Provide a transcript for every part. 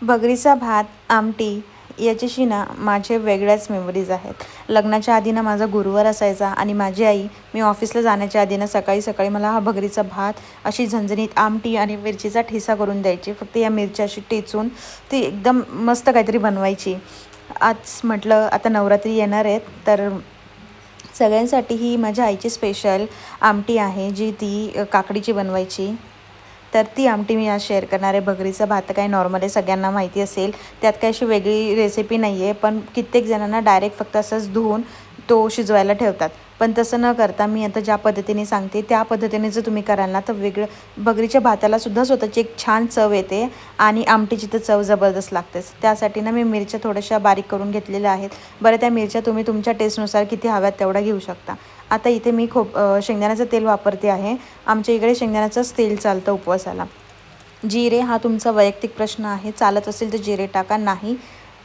भगरीचा भात, आमटी याच्याशी ना माझे वेगळ्याच मेमरीज आहेत. लग्नाच्या आधी ना माझा गुरुवार असायचा आणि माझी आई मी ऑफिसला जाण्याच्या आधी ना सकाळी सकाळी मला हा भगरीचा भात, अशी झणझणीत आमटी आणि मिरचीचा ठेचा करून द्यायची. फक्त या मिरच्या अशी टेचून ती एकदम मस्त काहीतरी बनवायची. आज म्हटलं आता नवरात्री येणार आहेत, तर सगळ्यांसाठी ही माझ्या आईची स्पेशल आमटी आहे, जी ती काकडीची बनवायची. तर ती आमटी मी आज शेअर करणार आहे. भगरीचा भात काय नॉर्मल आहे, सगळ्यांना माहिती असेल. त्यात काही अशी वेगळी रेसिपी नाही आहे, पण कित्येक जणांना डायरेक्ट फक्त असंच धुवून तो शिजवायला ठेवतात. पण तसं न करता मी आता ज्या पद्धतीने सांगते त्या पद्धतीने जर तुम्ही कराल ना, तर भगरीच्या भातालासुद्धा स्वतःची एक छान चव येते आणि आमटीची तर चव जबरदस्त लागतेच. त्यासाठी ना मी मिरच्या थोड्याशा बारीक करून घेतलेल्या आहेत. बरं, त्या मिरच्या तुम्ही तुमच्या टेस्टनुसार किती हव्यात तेवढा घेऊ शकता. आता इथे मी शेंगदाण्याचं तेल वापरते आहे. आमच्या इकडे शेंगदाण्याचंच तेल चालतं उपवासाला. जिरे हा तुमचा वैयक्तिक प्रश्न आहे. चालत असेल तर जिरे टाका, नाही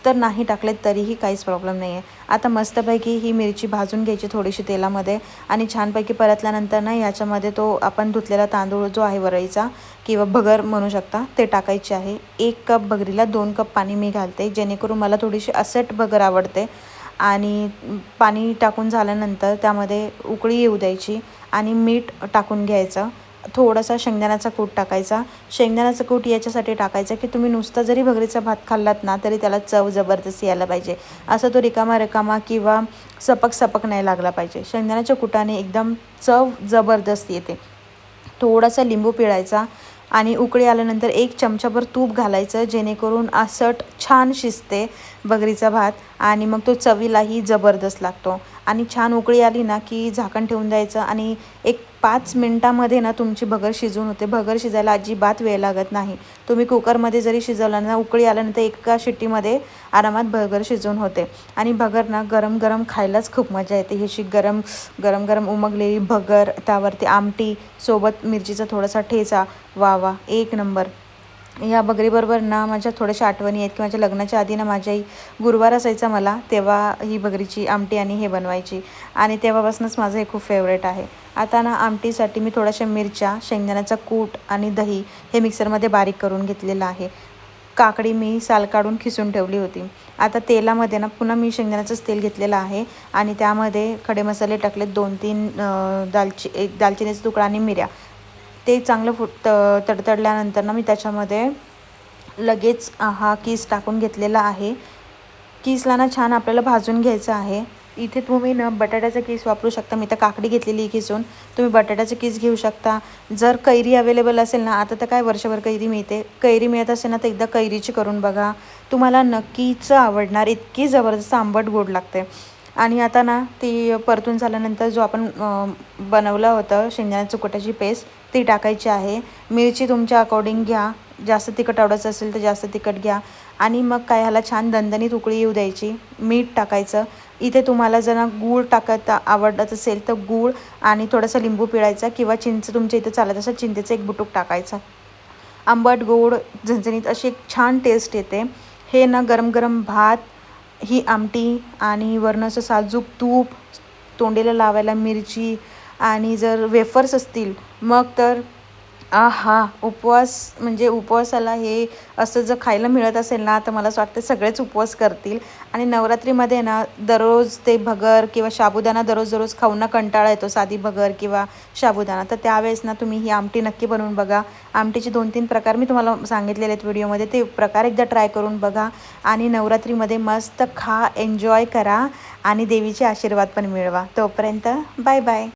तर नाही टाकलेत तरीही काहीच प्रॉब्लेम नाही आहे. आता मस्तपैकी ही मिरची भाजून घ्यायची थोडीशी तेलामध्ये आणि छानपैकी परतल्यानंतर ना याच्यामध्ये तो आपण धुतलेला तांदूळ जो आहे वरईचा किंवा भगर म्हणू शकता, ते टाकायचे आहे. 1 कप भगरीला 2 कप पाणी मी घालते, जेणेकरून मला थोडीशी असट भगर आवडते. आणि पाणी टाकून झाल्यानंतर त्यामध्ये उकळी येऊ द्यायची आणि मीठ टाकून घ्यायचं. थोडासा शेंगदाण्याचा कूट टाकायचा. शेंगदाण्याचा कूट याच्यासाठी टाकायचा की तुम्ही नुसता जरी भगरीचा भात खाल्लात ना, तरी त्याला चव जबरदस्त यायला पाहिजे. असा तो रिकामा किंवा सपक नाही लागला पाहिजे. शेंगदाण्याच्या कुटाने एकदम चव जबरदस्त येते. थोडासा लिंबू पिळायचा आणि उकळी आल्यानंतर 1 चमचाभर तूप घालायचं, जेणेकरून आसट छान शिजते भगरीचा भात आणि मग तो चवीलाही जबरदस्त लागतो. आणि छान उकळी आली ना की झाकण ठेवून द्यायचं आणि एक 5 मिनटामध्ये ना तुमची भगर शिजून होते. भगर शिजायला अजिबात वेळ लागत नाही. तुम्ही कुकरमध्ये जरी शिजवलं ना, उकळी आल्यानंतर एका शिट्टीमध्ये आरामात भगर शिजून होते. आणि भगर ना गरम गरम खायलाच खूप मजा येते. ही गरम गरम उमगलेली भगर, त्यावरती आमटी, सोबत मिरचीचा थोडासा ठेचा, वा वा, एक नंबर. या भगरीबरोबर ना माझ्या थोड्याशा आठवणी आहेत की माझ्या लग्नाच्या आधी ना माझी आई गुरुवार असायचा मला, तेव्हा ही भगरीची आमटी आणि हे बनवायची आणि तेव्हापासूनच माझं हे खूप फेवरेट आहे. आता ना आमटीसाठी मी थोड्याशा मिरच्या, शेंगदाण्याचा कूट आणि दही हे मिक्सरमध्ये बारीक करून घेतलेलं आहे. काकडी मी साल काढून खिसून ठेवली होती. आता तेलामध्ये ना पुन्हा मी शेंगदाण्याचंच तेल घेतलेलं आहे आणि त्यामध्ये खडे मसाले टाकलेत. 2-3 एक दालचिनीचा तुकडा आणि मिऱ्या. ते चांगलं तडतडल्यानंतर ना मी त्याच्यामध्ये लगेच हा कीस टाकून घेतलेला आहे. कीसला ना छान आपल्याला भाजून घ्यायचं आहे. इथे तुम्ही ना बटाट्याचा कीस वापरू शकता. मी तर काकडी घेतलेली खिसून, तुम्ही बटाट्याचा कीस घेऊ शकता. जर कैरी अवेलेबल असेल ना, आता तर काय वर्षभर कैरी मिळते, कैरी मिळत असेल ना तर एकदा कैरीची करून बघा, तुम्हाला नक्कीच आवडणार. इतकी जबरदस्त आंबट गोड लागते. आणि आता ना ती परतून झाल्यानंतर जो आपण बनवलं होतं शेंगदाण्याच्या कुटाची पेस्ट, ती टाकायची आहे. मिरची तुमच्या अकॉर्डिंग घ्या, जास्त तिखट आवडायचं असेल तर जास्त तिखट घ्या. आणि मग काय, ह्याला छान दणदणीत उकळी येऊ द्यायची. मीठ टाकायचं. इथे तुम्हाला जर गूळ टाकत आवडत असेल तर गूळ आणि थोडासा लिंबू पिळायचा किंवा चिंच तुमच्या इथे चालत असेल चिंचेचं एक बुटूक टाकायचं. आंबट गोड झणझणीत अशी एक छान टेस्ट येते. हे ना गरम गरम भात, ही आमटी आणि वरनं असं साजूक तूप, तोंडीला लावायला मिरची आणि जर वेफर्स असतील मग तर आहा! उपवासाला हे असं जर खायला मिळत असेल ना, तर मला असं वाटतं सगळेच उपवास करतील. आणि नवरात्रीमध्ये ना दररोज ते भगर किंवा साबुदाणा दररोज खाऊन ना कंटाळा येतो, साधी भगर किंवा साबुदाणा. तर त्यावेळेस ना तुम्ही ही आमटी नक्की बनवून बघा. आमटीचे 2-3 प्रकार मी तुम्हाला सांगितलेले आहेत व्हिडिओमध्ये, ते प्रकार एकदा ट्राय करून बघा आणि नवरात्रीमध्ये मस्त खा, एन्जॉय करा आणि देवीचे आशीर्वाद पण मिळवा. तोपर्यंत बाय बाय.